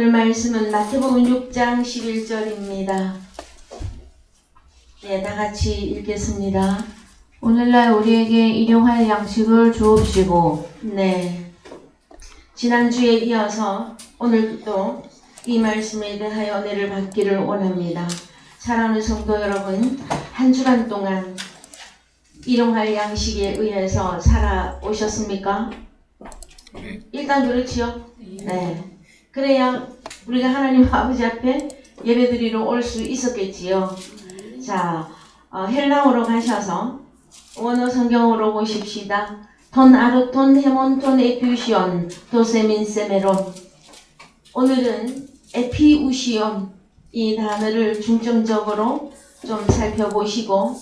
오늘 말씀은 마태복음 6장 11절입니다. 네, 다 같이 읽겠습니다. 오늘날 우리에게 일용할 양식을 주옵시고. 네, 지난주에 이어서 오늘도 이 말씀에 대하여 은혜를 받기를 원합니다. 사랑하는 성도 여러분, 한 주간 동안 일용할 양식에 의해서 살아오셨습니까? 일단 그렇지요? 네. 그래야 우리가 하나님 아버지 앞에 예배드리러 올 수 있었겠지요. 자, 헬라어로 가셔서 원어 성경으로 보십시다. 톤 아르톤 헤몬톤 에피우시온 도세민 세메론. 오늘은 에피우시온 이 단어를 중점적으로 좀 살펴보시고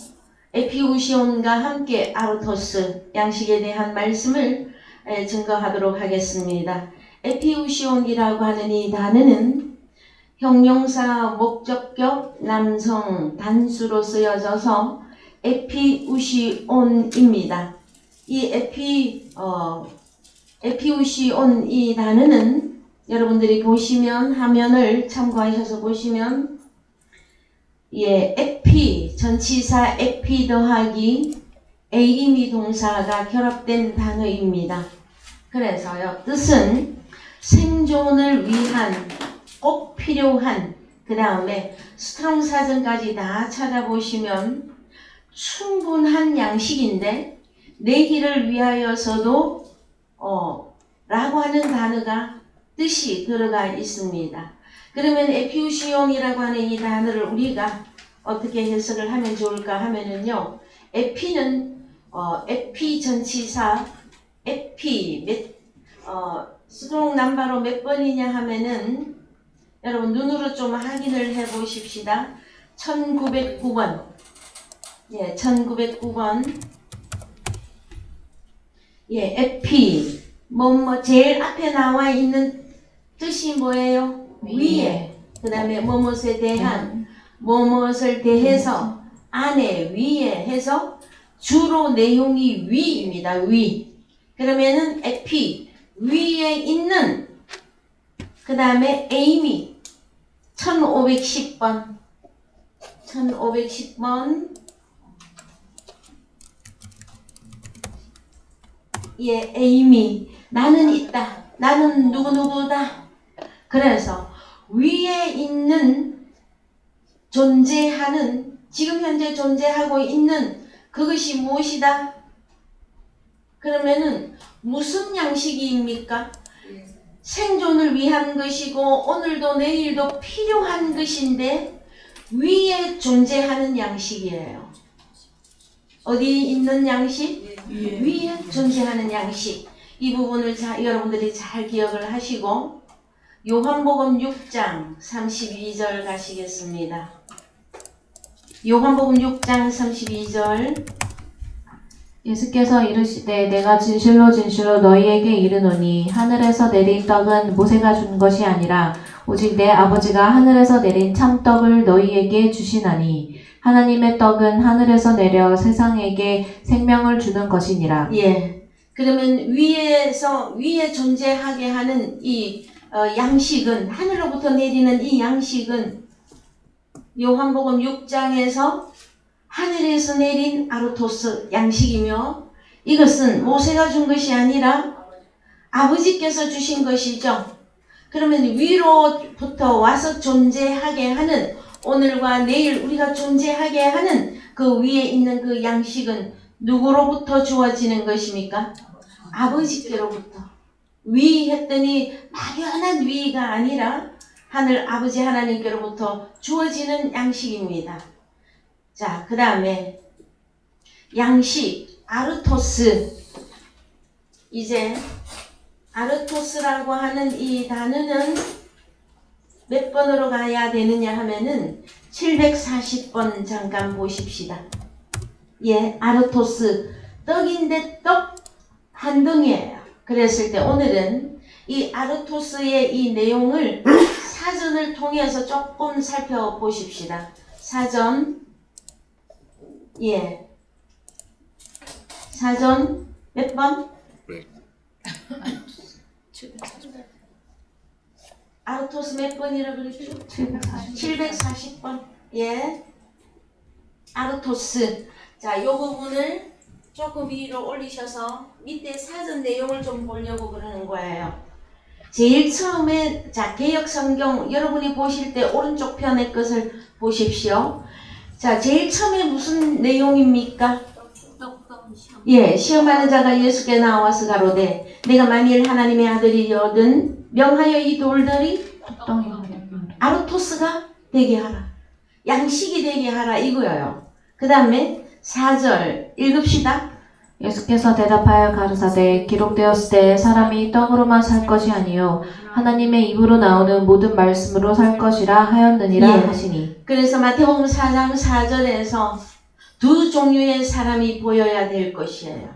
에피우시온과 함께 아르토스 양식에 대한 말씀을 증거하도록 하겠습니다. 에피우시온이라고 하는 이 단어는 형용사 목적격 남성 단수로 쓰여져서 에피우시온입니다. 이 에피우시온 이 단어는 여러분들이 보시면 화면을 참고하셔서 보시면 에피 전치사 에피 더하기 에이미 동사가 결합된 단어입니다. 그래서요 뜻은 생존을 위한 꼭 필요한 그 다음에 스트롱 사전까지 다 찾아보시면 충분한 양식인데 내기를 위하여서도 라고 하는 단어가 뜻이 들어가 있습니다. 그러면 에피우시온이라고 하는 이 단어를 우리가 어떻게 해석을 하면 좋을까 하면은요, 에피는 에피 전치사 에피 스트롱 넘버로 몇 번이냐 하면은 여러분 눈으로 좀 확인을 해 보십시다. 1909번. 예, 1909번. 예, 에피. 제일 앞에 나와 있는 뜻이 뭐예요? 위에. 그 다음에 뭐뭇에 대한, 뭐뭇을 대해서, 안에, 위에 해서 주로 내용이 위입니다. 위. 그러면은 에피. 위에 있는 그 다음에 에이미 1510번 예, 에이미 나는 있다. 나는 누구누구다. 그래서 위에 있는 존재하는 지금 현재 존재하고 있는 그것이 무엇이다? 그러면은 무슨 양식입니까? 생존을 위한 것이고 오늘도 내일도 필요한 것인데 위에 존재하는 양식이에요. 어디 있는 양식? 위에 존재하는 양식. 이 부분을 여러분들이 잘 기억을 하시고 요한복음 6장 32절 가시겠습니다. 요한복음 6장 32절. 예수께서 이르시되 내가 진실로 진실로 너희에게 이르노니 하늘에서 내린 떡은 모세가 준 것이 아니라 오직 내 아버지가 하늘에서 내린 참떡을 너희에게 주시나니 하나님의 떡은 하늘에서 내려 세상에게 생명을 주는 것이니라. 예. 그러면 위에 존재하게 하는 이 양식은 하늘로부터 내리는 이 양식은 요한복음 6장에서 하늘에서 내린 아르토스 양식이며 이것은 모세가 준 것이 아니라 아버지께서 주신 것이죠. 그러면 위로부터 와서 존재하게 하는 오늘과 내일 우리가 존재하게 하는 그 위에 있는 그 양식은 누구로부터 주어지는 것입니까? 아버지께로부터. 위 했더니 막연한 위가 아니라 하늘 아버지 하나님께로부터 주어지는 양식입니다. 자, 그 다음에 양식, 아르토스. 이제 아르토스라고 하는 이 단어는 몇 번으로 가야 되느냐 하면은 740번 잠깐 보십시다. 예, 아르토스. 떡인데 떡 한 덩이에요. 그랬을 때 오늘은 이 아르토스의 이 내용을 사전을 통해서 조금 살펴보십시다. 사전. 예. 사전 몇 번? 아르토스 몇 번이라고 그랬죠? 740번. 예. 아르토스. 자, 요 부분을 조금 위로 올리셔서 밑에 사전 내용을 좀 보려고 그러는 거예요. 제일 처음에 자 개역 성경 여러분이 보실 때 오른쪽 편의 것을 보십시오. 자, 제일 처음에 무슨 내용입니까? 예, 시험하는 자가 예수께 나와서 가로되 내가 만일 하나님의 아들이거든 명하여 이 돌들이 아르토스가 되게 하라. 양식이 되게 하라 이거예요. 그 다음에 4절 읽읍시다. 예수께서 대답하여 가르사대 기록되었을 때 사람이 떡으로만 살 것이 아니요 하나님의 입으로 나오는 모든 말씀으로 살 것이라 하였느니라 예. 하시니. 그래서 마태복음 4장 4절에서 두 종류의 사람이 보여야 될 것이에요.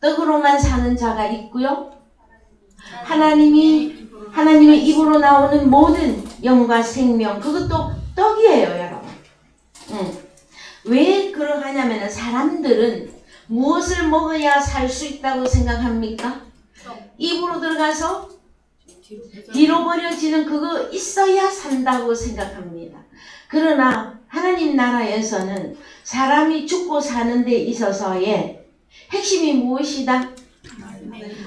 떡으로만 사는 자가 있고요. 하나님의 입으로 나오는 모든 영과 생명, 그것도 떡이에요, 여러분. 왜 그러하냐면 사람들은 무엇을 먹어야 살 수 있다고 생각합니까? 입으로 들어가서 뒤로 버려지는 그거 있어야 산다고 생각합니다. 그러나 하나님 나라에서는 사람이 죽고 사는 데 있어서의 핵심이 무엇이다?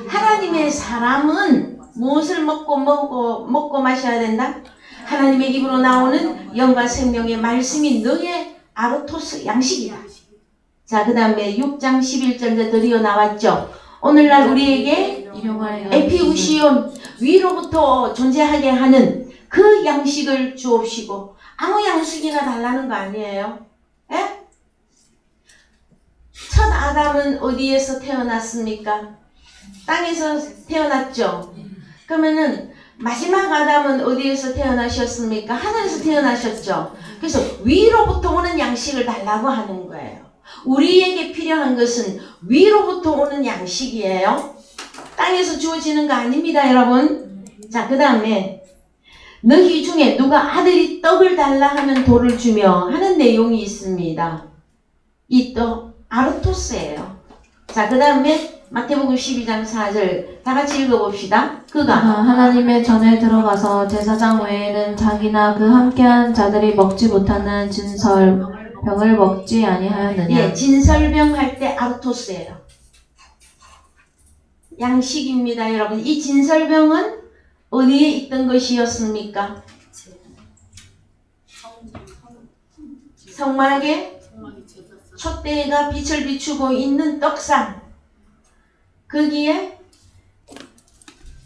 하나님의 사람은 무엇을 먹고 마셔야 된다? 하나님의 입으로 나오는 영과 생명의 말씀이 너의 아르토스 양식이다. 자, 그 다음에 6장 11절에 드디어 나왔죠. 오늘날 우리에게 에피우시온 위로부터 존재하게 하는 그 양식을 주옵시고, 아무 양식이나 달라는 거 아니에요. 에? 첫 아담은 어디에서 태어났습니까? 땅에서 태어났죠. 그러면은 마지막 아담은 어디에서 태어나셨습니까? 하늘에서 태어나셨죠. 그래서 위로부터 오는 양식을 달라고 하는 거예요. 우리에게 필요한 것은 위로부터 오는 양식이에요. 땅에서 주어지는 거 아닙니다, 여러분. 자, 그 다음에 너희 중에 누가 아들이 떡을 달라 하면 돌을 주며 하는 내용이 있습니다. 이 떡 아르토스예요. 자, 그 다음에 마태복음 12장 4절 다 같이 읽어봅시다. 그가 하나님의 전에 들어가서 제사장 외에는 자기나 그 함께한 자들이 먹지 못하는 진설병을 먹지 아니하였느냐. 예, 진설병 할 때 아르토스예요. 양식입니다, 여러분. 이 진설병은 어디에 있던 것이었습니까? 성막에 촛대가 빛을 비추고 있는 떡상, 거기에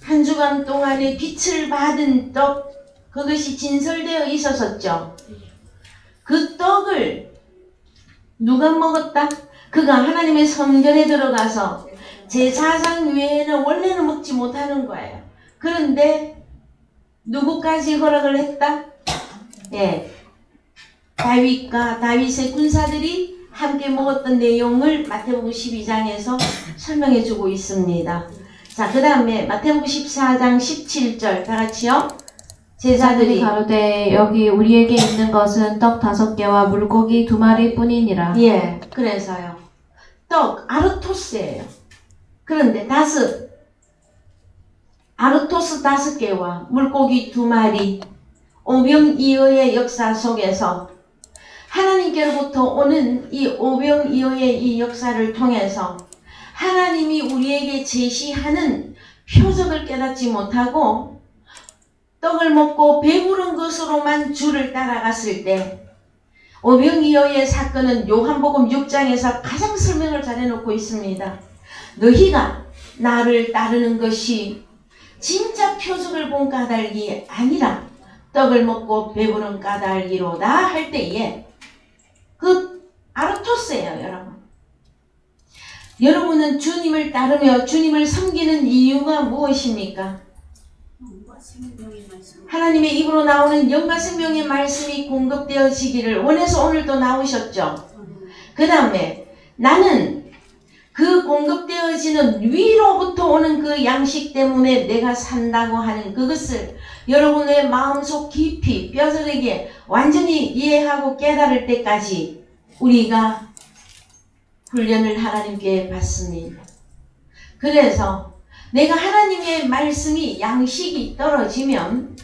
한 주간 동안에 빛을 받은 떡, 그것이 진설되어 있었었죠. 그 떡을 누가 먹었다? 그가 하나님의 성전에 들어가서 제사장 외에는 원래는 먹지 못하는 거예요. 그런데 누구까지 허락을 했다? 예, 다윗의 군사들이 함께 먹었던 내용을 마태복음 12장에서 설명해 주고 있습니다. 자, 그 다음에 마태복음 14장 17절 다 같이요. 제자들이 가로되 여기 우리에게 있는 것은 떡 5개와 물고기 2마리 뿐이니라. 예, 그래서요. 떡 아르토스예요. 그런데 아르토스 5개와 물고기 2마리, 오병이어의 역사 속에서 하나님께로부터 오는 이 오병이어의 이 역사를 통해서 하나님이 우리에게 제시하는 표적을 깨닫지 못하고 떡을 먹고 배부른 것으로만 주를 따라갔을 때, 오병이어의 사건은 요한복음 6장에서 가장 설명을 잘 해놓고 있습니다. 너희가 나를 따르는 것이 진짜 표적을 본 까닭이 아니라 떡을 먹고 배부른 까닭이로다 할 때에 그 아르토스예요, 여러분. 여러분은 주님을 따르며 주님을 섬기는 이유가 무엇입니까? 하나님의 입으로 나오는 영과 생명의 말씀이 공급되어지기를 원해서 오늘도 나오셨죠. 그 다음에 나는 그 공급되어지는 위로부터 오는 그 양식 때문에 내가 산다고 하는 그것을 여러분의 마음속 깊이 뼈저리게 완전히 이해하고 깨달을 때까지 우리가 훈련을 하나님께 받습니다. 그래서 내가 하나님의 말씀이 양식이 떨어지면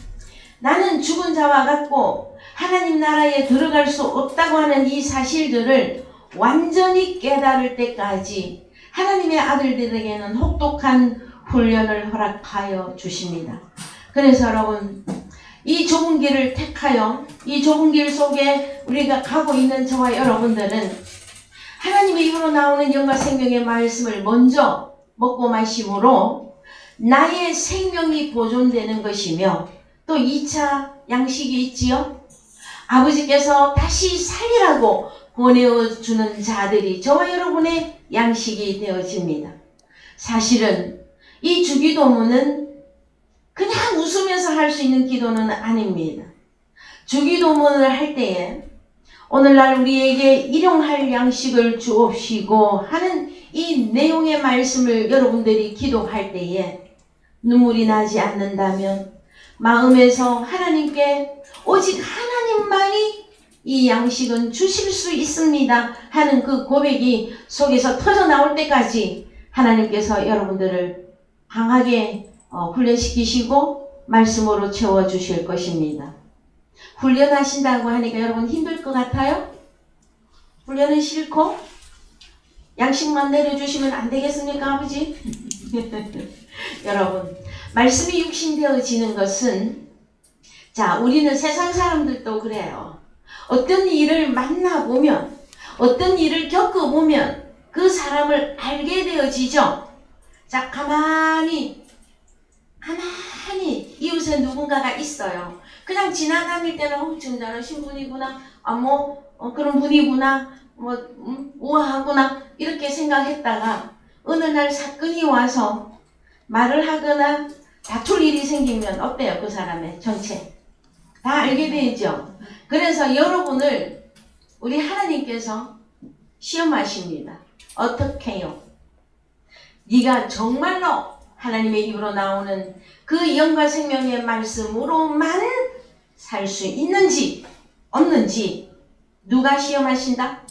나는 죽은 자와 같고 하나님 나라에 들어갈 수 없다고 하는 이 사실들을 완전히 깨달을 때까지 하나님의 아들들에게는 혹독한 훈련을 허락하여 주십니다. 그래서 여러분, 이 좁은 길을 택하여 이 좁은 길 속에 우리가 가고 있는 저와 여러분들은 하나님의 입으로 나오는 영과 생명의 말씀을 먼저 먹고 마심으로 나의 생명이 보존되는 것이며 또 2차 양식이 있지요. 아버지께서 다시 살리라고 보내주는 자들이 저와 여러분의 양식이 되어집니다. 사실은 이 주기도문은 그냥 웃으면서 할 수 있는 기도는 아닙니다. 주기도문을 할 때에 오늘날 우리에게 일용할 양식을 주옵시고 하는 이 내용의 말씀을 여러분들이 기도할 때에 눈물이 나지 않는다면 마음에서 하나님께 오직 하나님만이 이 양식은 주실 수 있습니다 하는 그 고백이 속에서 터져 나올 때까지 하나님께서 여러분들을 강하게 훈련시키시고 말씀으로 채워주실 것입니다. 훈련하신다고 하니까 여러분 힘들 것 같아요? 훈련은 싫고 양식만 내려주시면 안 되겠습니까, 아버지? 여러분, 말씀이 육신되어지는 것은, 자, 우리는 세상 사람들도 그래요. 어떤 일을 만나보면, 어떤 일을 겪어보면 그 사람을 알게 되어지죠. 자, 가만히 이웃에 누군가가 있어요. 그냥 지나다닐 때는 정잘하신 분이구나, 그런 분이구나, 우아하구나 이렇게 생각했다가 어느 날 사건이 와서 말을 하거나 다툴 일이 생기면 어때요? 그 사람의 전체 다 알게 되죠. 그래서 여러분을 우리 하나님께서 시험하십니다. 어떻게요? 네가 정말로 하나님의 입으로 나오는 그 영과 생명의 말씀으로만 살 수 있는지 없는지 누가 시험하신다?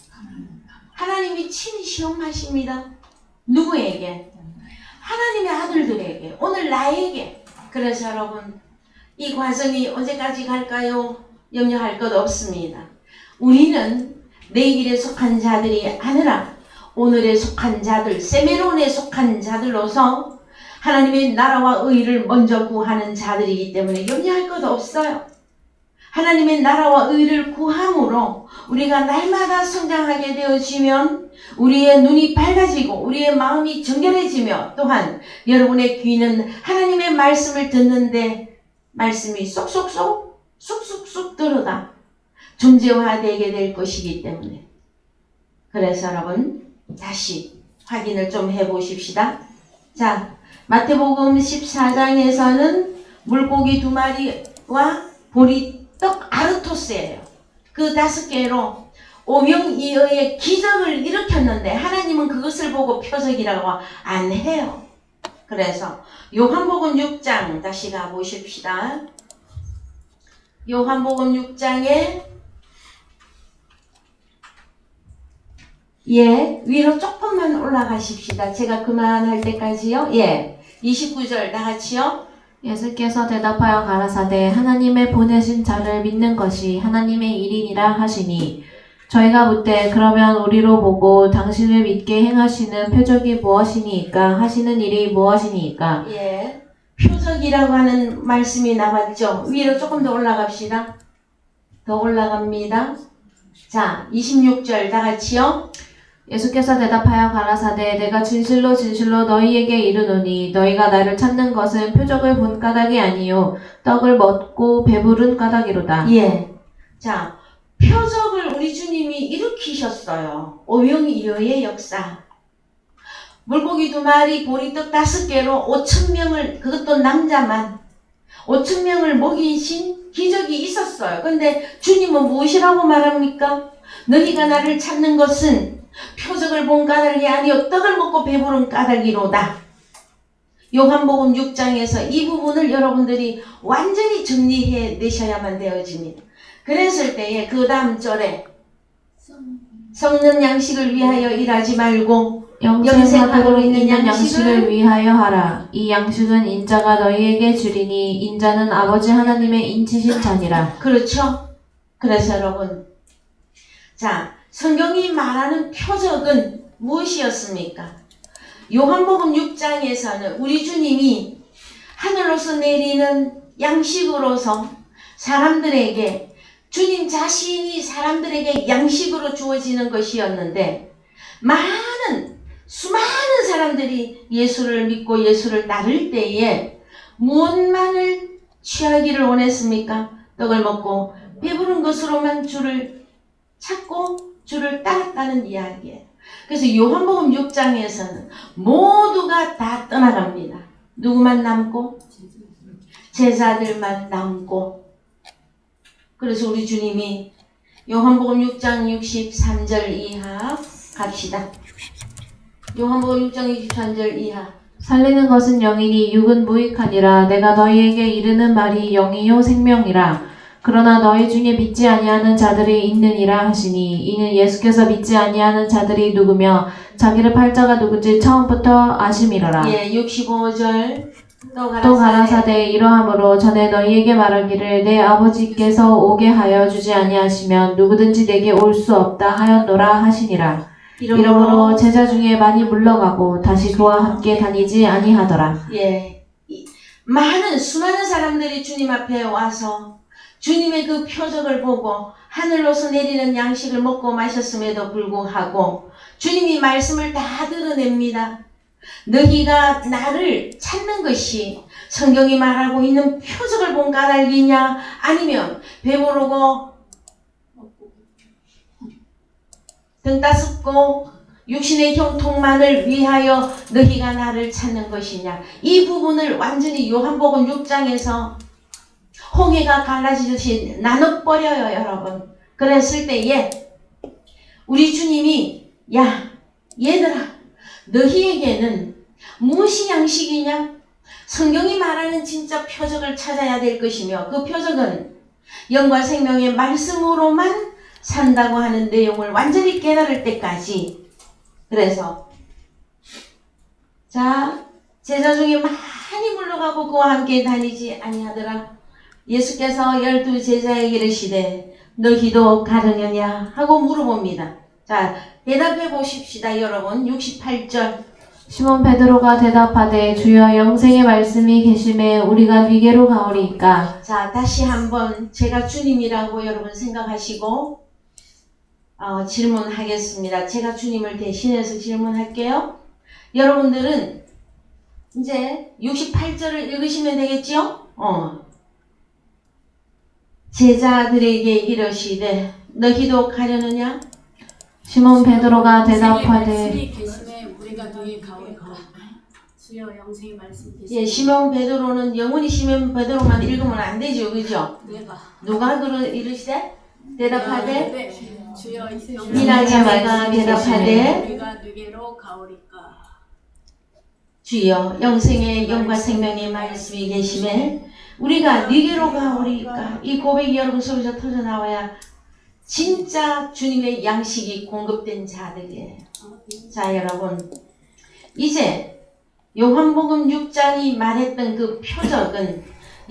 하나님이 친히 시험하십니다. 누구에게? 하나님의 아들들에게, 오늘 나에게. 그래서 여러분, 이 과정이 언제까지 갈까요? 염려할 것 없습니다. 우리는 내일에 속한 자들이 아니라 오늘에 속한 자들, 세메론에 속한 자들로서 하나님의 나라와 의를 먼저 구하는 자들이기 때문에 염려할 것 없어요. 하나님의 나라와 의를 구함으로 우리가 날마다 성장하게 되어지면 우리의 눈이 밝아지고 우리의 마음이 정결해지며 또한 여러분의 귀는 하나님의 말씀을 듣는데 말씀이 쏙쏙쏙 들어가 존재화되게 될 것이기 때문에. 그래서 여러분 다시 확인을 좀 해보십시다. 자, 마태복음 14장에서는 물고기 2마리와 보리떡 아르토스예요. 그 5개로 오병이어의 기적을 일으켰는데 하나님은 그것을 보고 표적이라고 안 해요. 그래서 요한복음 6장 다시 가보십시다. 요한복음 6장에 위로 조금만 올라가십시다. 제가 그만할 때까지요. 29절 다 같이요. 예수께서 대답하여 가라사대 하나님의 보내신 자를 믿는 것이 하나님의 일이니라 하시니 저희가 묻되 그러면 우리로 보고 당신을 믿게 행하시는 표적이 무엇이니까 하시는 일이 무엇이니까. 표적이라고 하는 말씀이 나왔죠. 위로 조금 더 올라갑시다. 더 올라갑니다. 자, 26절 다 같이요. 예수께서 대답하여 가라사대 내가 진실로 너희에게 이르노니 너희가 나를 찾는 것은 표적을 본 까닭이 아니요 떡을 먹고 배부른 까닭이로다. 자, 표적을 우리 주님이 일으키셨어요. 오병이어의 역사. 물고기 2마리, 보리떡 5개로 5,000명을, 그것도 남자만 5,000명을 먹이신 기적이 있었어요. 근데 주님은 무엇이라고 말합니까? 너희가 나를 찾는 것은 표적을 본 까닭이 아니요 떡을 먹고 배부른 까닭이로다. 요한복음 6장에서 이 부분을 여러분들이 완전히 정리해 내셔야만 되어집니다. 그랬을 때에 그 다음 절에 썩는 양식을 위하여 일하지 말고 영생하도록 있는 양식을 위하여 하라. 이 양식은 인자가 너희에게 주리니 인자는 아버지 하나님의 인치신 자니라. 그렇죠? 그래서 여러분, 자, 성경이 말하는 표적은 무엇이었습니까? 요한복음 6장에서는 우리 주님이 하늘로서 내리는 양식으로서 사람들에게, 주님 자신이 사람들에게 양식으로 주어지는 것이었는데, 수많은 사람들이 예수를 믿고 예수를 따를 때에 무엇만을 취하기를 원했습니까? 떡을 먹고 배부른 것으로만 주를 찾고 주를 따랐다는 이야기예요. 그래서 요한복음 6장에서는 모두가 다 떠나갑니다. 누구만 남고? 제자들만 남고. 그래서 우리 주님이 요한복음 6장 63절 이하 갑시다. 요한복음 6장 63절 이하. 살리는 것은 영이니 육은 무익하니라. 내가 너희에게 이르는 말이 영이요 생명이라. 그러나 너희 중에 믿지 아니하는 자들이 있느니라 하시니, 이는 예수께서 믿지 아니하는 자들이 누구며 자기를 팔 자가 누군지 처음부터 아심이로라. 예, 65절. 또 가라사대 이러함으로 전에 너희에게 말하기를 내 아버지께서 오게 하여 주지 아니하시면 누구든지 내게 올 수 없다 하였노라 하시니라. 이러므로 제자 중에 많이 물러가고 다시 그와 함께 다니지 아니하더라. 예, 수많은 사람들이 주님 앞에 와서 주님의 그 표적을 보고 하늘로서 내리는 양식을 먹고 마셨음에도 불구하고 주님이 말씀을 다 드러냅니다. 너희가 나를 찾는 것이 성경이 말하고 있는 표적을 본 까닭이냐, 아니면 배부르고 등 따숩고 육신의 형통만을 위하여 너희가 나를 찾는 것이냐. 이 부분을 완전히 요한복음 6장에서 홍해가 갈라지듯이 나눠버려요, 여러분. 그랬을 때에 우리 주님이, 야, 얘들아, 너희에게는 무엇이 양식이냐? 성경이 말하는 진짜 표적을 찾아야 될 것이며, 그 표적은 영과 생명의 말씀으로만 산다고 하는 내용을 완전히 깨달을 때까지. 그래서 자, 제자 중에 많이 물러가고 그와 함께 다니지 아니하더라. 예수께서 12 제자에게 이르시되 너희도 가르느냐 하고 물어봅니다. 자, 대답해 보십시다, 여러분. 68절. 시몬 베드로가 대답하되 주여 영생의 말씀이 계심에 우리가 네게로 가오리이까. 자, 다시 한번 제가 주님이라고 여러분 생각하시고 질문하겠습니다. 제가 주님을 대신해서 질문할게요. 여러분들은 이제 68절을 읽으시면 되겠죠? 제자들에게 이르시되 너희도 가려느냐? 시몬 베드로가 대답하되 우리가 너희 가오리까. 주여 영생의 말씀 계시네. 예, 시몬 베드로는 영원히 시몬 베드로만 읽으면 안 되죠, 그죠? 누가 이르시되 대답하되 주여 미나자마가 대답하되 우리가 너희로 가오리까. 주여 영생의 영과 생명의 말씀이 계심에 우리가 네게로 가오리까. 이 고백이 여러분 속에서 터져나와야 진짜 주님의 양식이 공급된 자들이에요. 자, 여러분, 이제 요한복음 6장이 말했던 그 표적은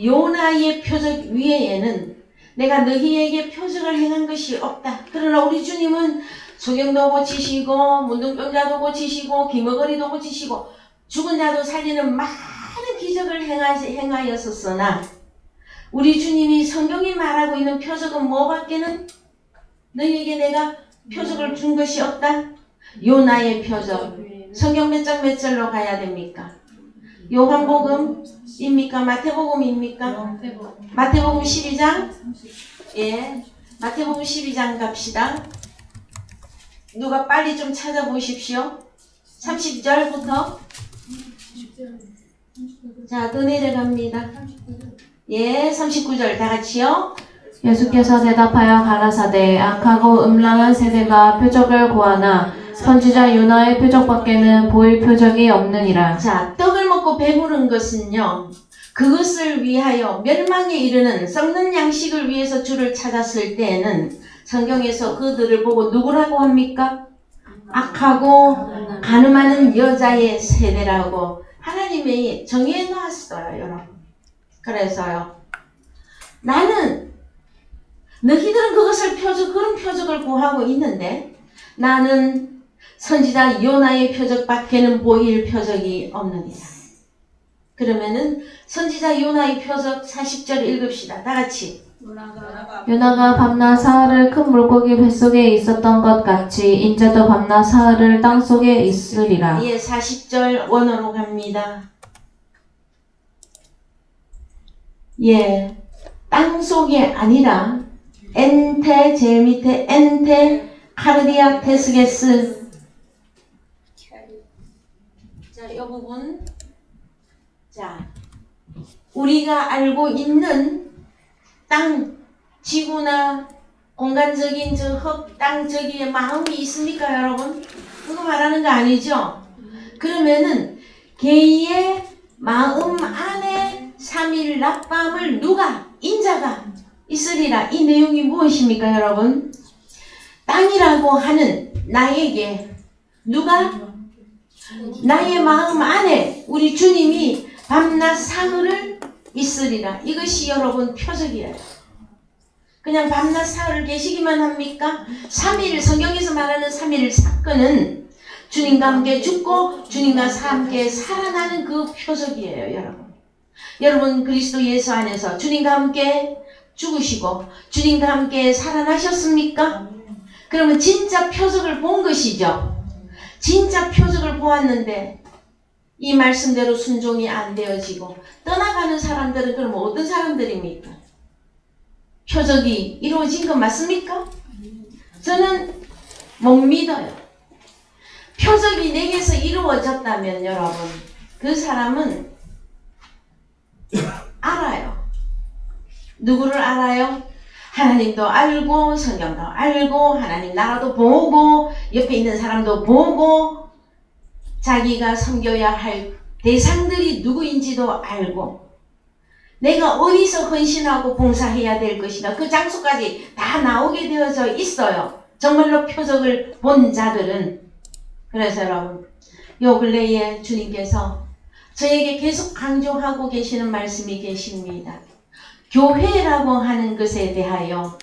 요나의 표적 위에에는 내가 너희에게 표적을 행한 것이 없다. 그러나 우리 주님은 소경도 고치시고 문둥병자도 고치시고 기머거리도 고치시고 죽은 자도 살리는 많은 기적을 행하였었으나 우리 주님이 성경이 말하고 있는 표적은 뭐밖에는 너희에게 내가 표적을 준 것이 없다. 요나의 표적. 성경 몇 장 몇 절로 가야 됩니까? 요한복음입니까? 마태복음입니까? 마태복음 12장? 예, 마태복음 12장 갑시다. 누가 빨리 좀 찾아보십시오. 30절부터. 자, 더 내려갑니다. 예, 39절 다 같이요. 예수께서 대답하여 가라사대 악하고 음란한 세대가 표적을 구하나 선지자 요나의 표적밖에는 보일 표적이 없느니라. 자, 떡을 먹고 배부른 것은요, 그것을 위하여 멸망에 이르는 썩는 양식을 위해서 주를 찾았을 때에는 성경에서 그들을 보고 누구라고 합니까? 악하고 간음하는 여자의 세대라고 하나님이 정해 놨어요, 여러분. 그래서요, 나는 너희들은 그것을 그런 표적을 구하고 있는데 나는 선지자 요나의 표적밖에는 보일 표적이 없느니라. 그러면은 선지자 요나의 표적 40절 읽읍시다. 다 같이. 요나가 밤낮 사흘을 큰 물고기 뱃속에 있었던 것 같이 인자도 밤낮 사흘을 땅속에 있으리라. 예, 40절 원어로 갑니다. 예, 땅 속이 아니라 엔테, 제일 밑에 엔테 카르디아 테스게스. 자, 이 부분. 자, 우리가 알고 있는 땅, 지구나 공간적인 저 흙, 땅 저기에 마음이 있습니까, 여러분? 그거 말하는 거 아니죠? 그러면은 개의 마음 안에 3일 낮밤을 누가? 인자가 있으리라. 이 내용이 무엇입니까, 여러분? 땅이라고 하는 나에게 누가? 나의 마음 안에 우리 주님이 밤낮 사흘을 있으리라. 이것이 여러분 표적이에요. 그냥 밤낮 사흘을 계시기만 합니까? 3일, 성경에서 말하는 3일 사건은 주님과 함께 죽고 주님과 함께 살아나는 그 표적이에요, 여러분. 여러분 그리스도 예수 안에서 주님과 함께 죽으시고 주님과 함께 살아나셨습니까? 그러면 진짜 표적을 본 것이죠. 진짜 표적을 보았는데 이 말씀대로 순종이 안 되어지고 떠나가는 사람들은 그럼 어떤 사람들입니까? 표적이 이루어진 것 맞습니까? 저는 못 믿어요. 표적이 내게서 이루어졌다면 여러분 그 사람은 알아요. 누구를 알아요? 하나님도 알고 성경도 알고 하나님 나라도 보고 옆에 있는 사람도 보고 자기가 섬겨야 할 대상들이 누구인지도 알고 내가 어디서 헌신하고 봉사해야 될 것인가 그 장소까지 다 나오게 되어져 있어요. 정말로 표적을 본 자들은. 그래서 여러분 요 근래에 주님께서 저에게 계속 강조하고 계시는 말씀이 계십니다. 교회라고 하는 것에 대하여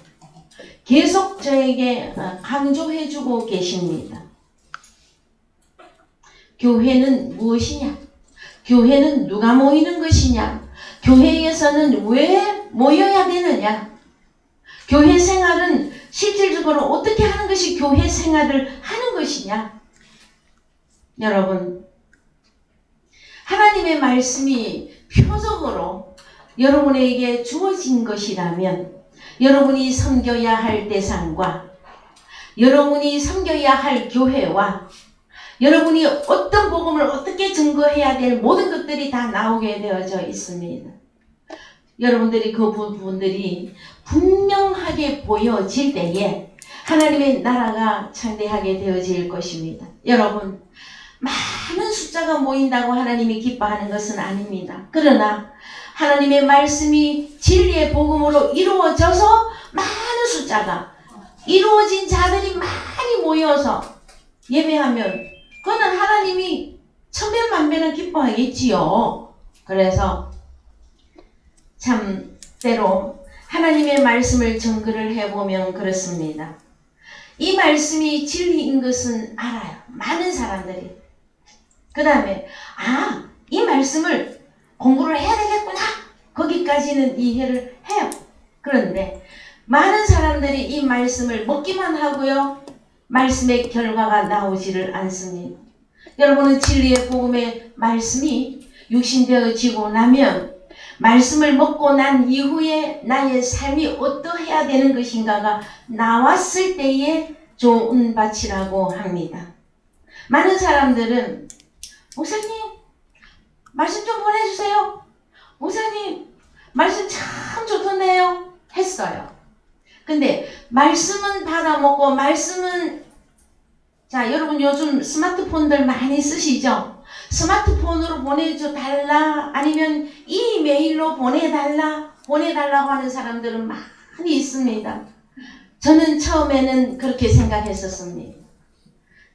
계속 저에게 강조해주고 계십니다. 교회는 무엇이냐? 교회는 누가 모이는 것이냐? 교회에서는 왜 모여야 되느냐? 교회 생활은 실질적으로 어떻게 하는 것이 교회 생활을 하는 것이냐? 여러분, 하나님의 말씀이 표적으로 여러분에게 주어진 것이라면 여러분이 섬겨야 할 대상과 여러분이 섬겨야 할 교회와 여러분이 어떤 복음을 어떻게 증거해야 될 모든 것들이 다 나오게 되어져 있습니다. 여러분들이 그 부분들이 분명하게 보여질 때에 하나님의 나라가 창대하게 되어질 것입니다. 여러분, 많은 숫자가 모인다고 하나님이 기뻐하는 것은 아닙니다. 그러나 하나님의 말씀이 진리의 복음으로 이루어져서 많은 숫자가 이루어진 자들이 많이 모여서 예배하면 그거는 하나님이 천변만변을 기뻐하겠지요. 그래서 참 때로 하나님의 말씀을 정글을 해보면 그렇습니다. 이 말씀이 진리인 것은 알아요. 많은 사람들이. 그 다음에 이 말씀을 공부를 해야 되겠구나. 거기까지는 이해를 해요. 그런데 많은 사람들이 이 말씀을 먹기만 하고요. 말씀의 결과가 나오지를 않습니다. 여러분은 진리의 복음의 말씀이 육신되어지고 나면 말씀을 먹고 난 이후에 나의 삶이 어떠해야 되는 것인가가 나왔을 때에 좋은 밭이라고 합니다. 많은 사람들은 목사님 말씀 좀 보내주세요. 목사님 말씀 참 좋던데요 했어요. 근데 말씀은 받아먹고 말씀은 자 여러분 요즘 스마트폰들 많이 쓰시죠? 스마트폰으로 보내줘 달라 아니면 이메일로 보내달라고 하는 사람들은 많이 있습니다. 저는 처음에는 그렇게 생각했었습니다.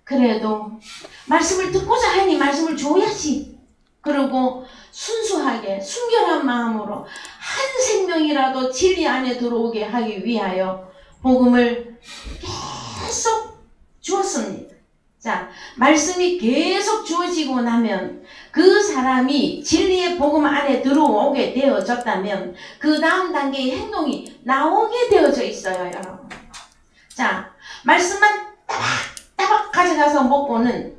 그래도 말씀을 듣고자 하니 말씀을 줘야지. 그리고 순수하게 순결한 마음으로 한 생명이라도 진리 안에 들어오게 하기 위하여 복음을 계속 주었습니다. 자, 말씀이 계속 주어지고 나면 그 사람이 진리의 복음 안에 들어오게 되어졌다면 그 다음 단계의 행동이 나오게 되어져 있어요, 여러분. 자, 말씀만 따박 가져가서 먹고는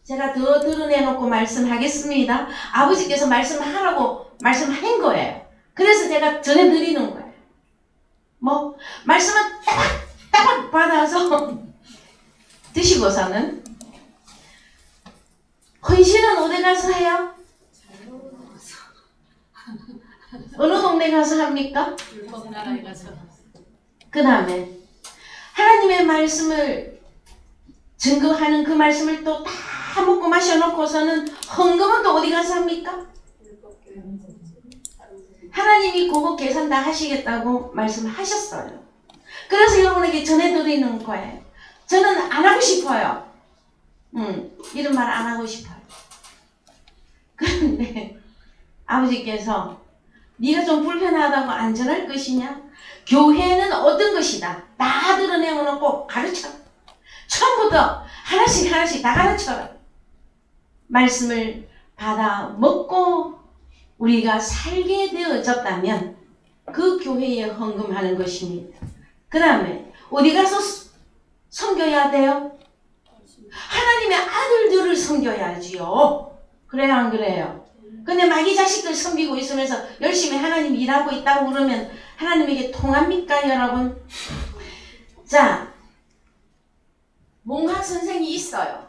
제가 더 드러내놓고 말씀하겠습니다. 아버지께서 말씀하라고 말씀한 거예요. 그래서 제가 전해드리는 거예요. 뭐 말씀은 따박 받아서 드시고서는 헌신은 어디 가서 해요? 어느 동네 가서 합니까? 율법 나라에 가서 그 다음에 하나님의 말씀을 증거하는 그 말씀을 또 다 먹고 마셔놓고서는 헌금은 또 어디 가서 합니까? 하나님이 그거 계산 다 하시겠다고 말씀하셨어요. 그래서 여러분에게 전해드리는 거예요. 저는 안 하고 싶어요. 이런 말 안 하고 싶어요. 그런데 아버지께서 네가 좀 불편하다고 안 전할 것이냐? 교회는 어떤 것이다. 다 드러내놓고 가르쳐. 처음부터 하나씩 다 가르쳐라. 말씀을 받아 먹고 우리가 살게 되어졌다면 그 교회에 헌금하는 것입니다. 그 다음에 어디 가서 섬겨야 돼요? 하나님의 아들들을 섬겨야지요. 그래요, 안 그래요? 근데 마귀 자식들 섬기고 있으면서 열심히 하나님 일하고 있다고 그러면 하나님에게 통합니까, 여러분? 자, 몽학 선생이 있어요.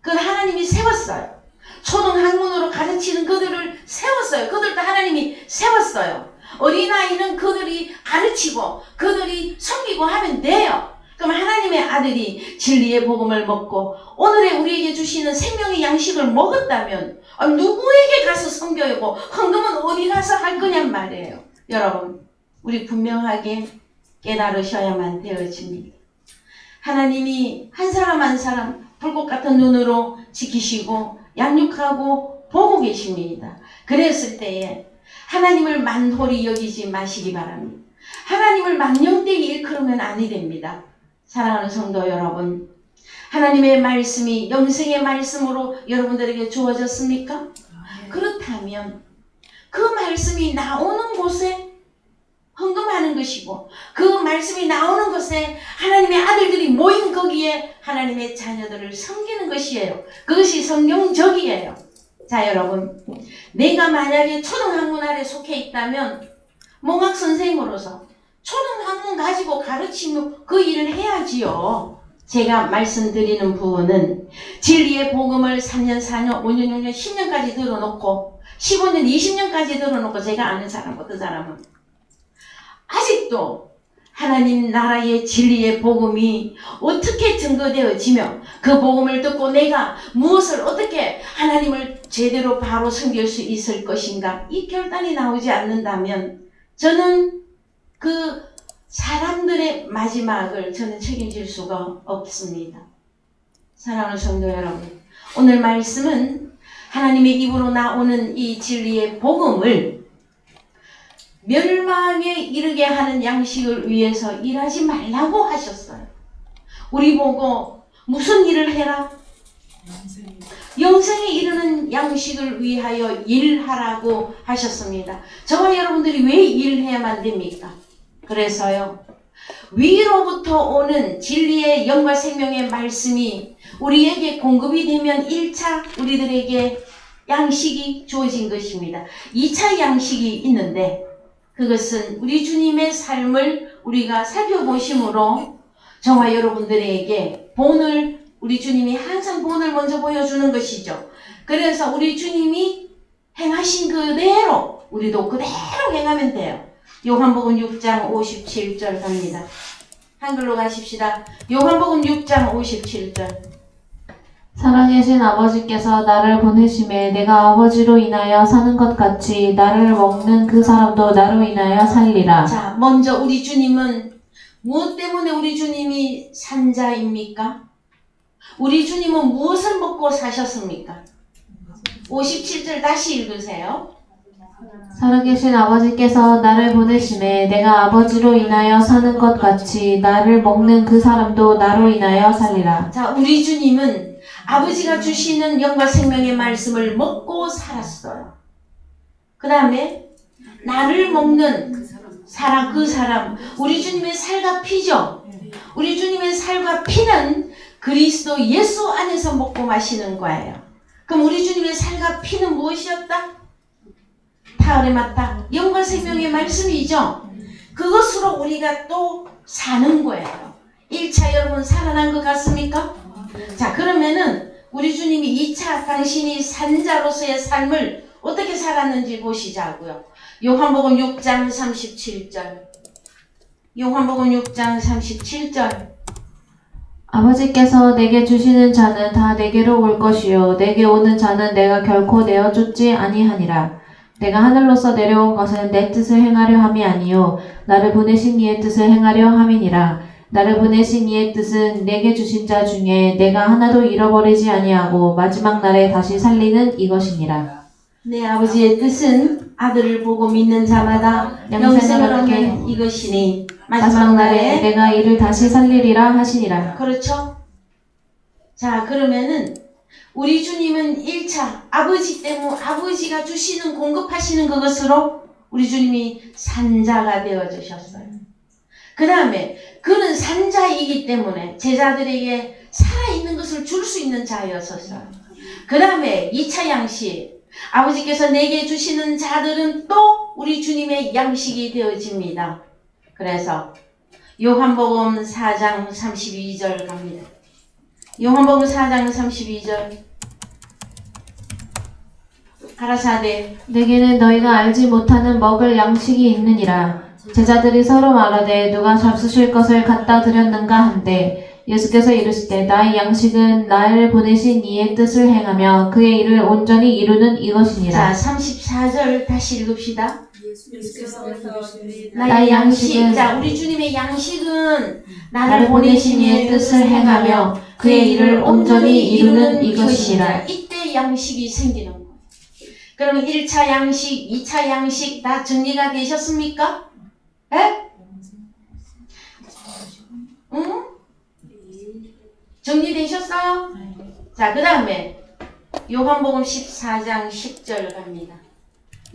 그건 하나님이 세웠어요. 초등학문으로 가르치는 그들을 세웠어요. 그들도 하나님이 세웠어요. 어린아이는 그들이 가르치고 그들이 섬기고 하면 돼요. 그럼 하나님의 아들이 진리의 복음을 먹고 오늘의 우리에게 주시는 생명의 양식을 먹었다면 누구에게 가서 섬겨야고 헌금은 어디 가서 할 거냔 말이에요. 여러분, 우리 분명하게 깨달으셔야만 되어집니다. 하나님이 한 사람 한 사람 불꽃 같은 눈으로 지키시고 양육하고 보고 계십니다. 그랬을 때에 하나님을 만홀히 여기지 마시기 바랍니다. 하나님을 만령되게 일컬으면 아니 됩니다. 사랑하는 성도 여러분, 하나님의 말씀이 영생의 말씀으로 여러분들에게 주어졌습니까? 그렇다면 그 말씀이 나오는 곳에 헌금하는 것이고 그 말씀이 나오는 곳에 하나님의 아들들이 모인 거기에 하나님의 자녀들을 섬기는 것이에요. 그것이 성경적이에요. 자, 여러분, 내가 만약에 초등학문 아래 속해 있다면 몽학 선생으로서 초등학문 가지고 가르치는 그 일을 해야지요. 제가 말씀드리는 부분은 진리의 복음을 3년, 4년, 5년, 6년, 10년까지 들어놓고 15년, 20년까지 들어놓고 제가 아는 사람, 어떤 사람은 아직도 하나님 나라의 진리의 복음이 어떻게 증거되어지며 그 복음을 듣고 내가 무엇을 어떻게 하나님을 제대로 바로 섬길 수 있을 것인가 이 결단이 나오지 않는다면 저는 그 사람들의 마지막을 저는 책임질 수가 없습니다. 사랑하는 성도 여러분, 오늘 말씀은 하나님의 입으로 나오는 이 진리의 복음을 멸망에 이르게 하는 양식을 위해서 일하지 말라고 하셨어요. 우리 보고 무슨 일을 해라? 영생에 이르는 양식을 위하여 일하라고 하셨습니다. 저와 여러분들이 왜 일해야만 됩니까? 그래서요, 위로부터 오는 진리의 영과 생명의 말씀이 우리에게 공급이 되면 1차 우리들에게 양식이 주어진 것입니다. 2차 양식이 있는데 그것은 우리 주님의 삶을 우리가 살펴보심으로 저와 여러분들에게 본을, 우리 주님이 항상 본을 먼저 보여주는 것이죠. 그래서 우리 주님이 행하신 그대로 우리도 그대로 행하면 돼요. 요한복음 6장 57절 갑니다. 한글로 가십시다. 요한복음 6장 57절. 살아계신 아버지께서 나를 보내심에 내가 아버지로 인하여 사는 것 같이 나를 먹는 그 사람도 나로 인하여 살리라. 자, 먼저 우리 주님은 무엇 때문에 우리 주님이 산자입니까? 우리 주님은 무엇을 먹고 사셨습니까? 57절 다시 읽으세요. 살아계신 아버지께서 나를 보내심에 내가 아버지로 인하여 사는 것 같이 나를 먹는 그 사람도 나로 인하여 살리라. 자, 우리 주님은 아버지가 주시는 영과 생명의 말씀을 먹고 살았어요. 그 다음에 나를 먹는 그 사람, 우리 주님의 살과 피죠. 우리 주님의 살과 피는 그리스도 예수 안에서 먹고 마시는 거예요. 그럼 우리 주님의 살과 피는 무엇이었다? 타월에 맞다. 영과 생명의 말씀이죠. 그것으로 우리가 또 사는 거예요. 1차 여러분 살아난 것 같습니까? 자, 그러면은 우리 주님이 2차 당신이 산자로서의 삶을 어떻게 살았는지 보시자고요. 요한복음 6장 37절. 요한복음 6장 37절. 아버지께서 내게 주시는 자는 다 내게로 올 것이요 내게 오는 자는 내가 결코 내어 쫓지 아니하니라. 내가 하늘로서 내려온 것은 내 뜻을 행하려 함이 아니요 나를 보내신 이의 뜻을 행하려 함이니라. 나를 보내신 이의 뜻은 내게 주신 자 중에 내가 하나도 잃어버리지 아니하고 마지막 날에 다시 살리는 이것이니라. 내 아버지의 뜻은 아들을 보고 믿는 자마다 영생을 얻는 이것이니 마지막 날에 내가 이를 다시 살리리라 하시니라. 그렇죠? 자, 그러면은 우리 주님은 1차 아버지 때문에 아버지가 주시는 공급하시는 그것으로 우리 주님이 산자가 되어 주셨어요. 그 다음에 그는 산자이기 때문에 제자들에게 살아있는 것을 줄 수 있는 자였었어요. 그 다음에 2차 양식 아버지께서 내게 주시는 자들은 또 우리 주님의 양식이 되어집니다. 그래서 요한복음 4장 32절 갑니다. 요한복음 4장 32절. 가라사대 내게는 너희가 알지 못하는 먹을 양식이 있느니라. 제자들이 서로 말하되 누가 잡수실 것을 갖다 드렸는가 한데 예수께서 이르시되 나의 양식은 나를 보내신 이의 뜻을 행하며 그의 일을 온전히 이루는 이것이니라. 자, 34절 다시 읽읍시다. 예수께서 나의 양식. 자, 우리 주님의 양식은 나를 보내신 이의 뜻을 행하며 그의 일을 온전히 이루는 이것이니라. 이때 양식이 생기는 거예요. 그러면 1차 양식, 2차 양식 다 정리가 되셨습니까? 에? 응? 정리되셨어요? 자, 그 다음에 요한복음 14장 10절 갑니다.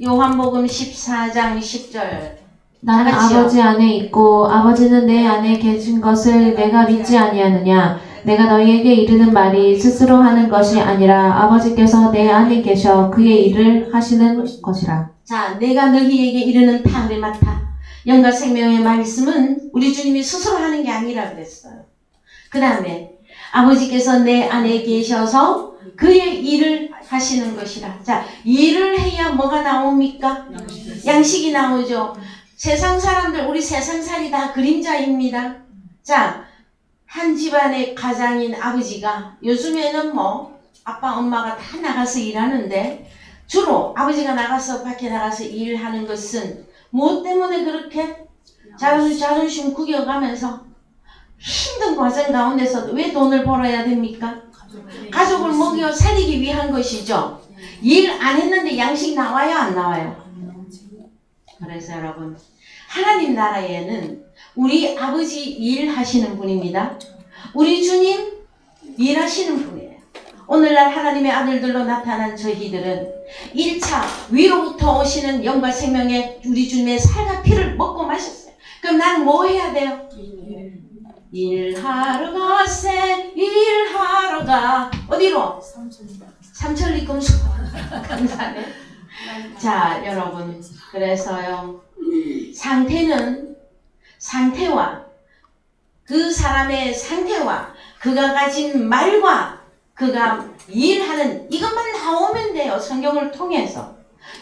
요한복음 14장 10절. 나는 같이요. 아버지 안에 있고 아버지는 내 안에 계신 것을 내가 믿지 아니하느냐. 내가 너희에게 이르는 말이 스스로 하는 것이 아니라 아버지께서 내 안에 계셔 그의 일을 하시는 것이라. 자, 내가 너희에게 이르는 타그레 마타 영과 생명의 말씀은 우리 주님이 스스로 하는 게 아니라 그랬어요. 그 다음에 아버지께서 내 안에 계셔서 그의 일을 하시는 것이라. 자, 일을 해야 뭐가 나옵니까? 양식이 나오죠. 세상 사람들, 우리 세상살이 다 그림자입니다. 자, 한 집안의 가장인 아버지가 요즘에는 뭐 아빠 엄마가 다 나가서 일하는데 주로 아버지가 나가서 밖에 나가서 일하는 것은 무엇 때문에 그렇게 자존심 구겨가면서 힘든 과정 가운데서도 왜 돈을 벌어야 됩니까? 가족을 먹여 살리기 위한 것이죠. 일 안 했는데 양식 나와요, 안 나와요? 그래서 여러분, 하나님 나라에는 우리 아버지 일하시는 분입니다. 우리 주님 일하시는 분이에요. 오늘날 하나님의 아들들로 나타난 저희들은 1차 위로부터 오시는 영과 생명의 우리 주님의 살과 피를 먹고 마셨어요. 그럼 나는 뭐 해야 돼요? 일하러 가세, 일하러 가. 어디로? 삼천리 금수. 감사해. 자, 여러분, 그래서요, 상태와 그 사람의 상태와 그가 가진 말과 그가 일하는 이것만 나오면 돼요. 성경을 통해서.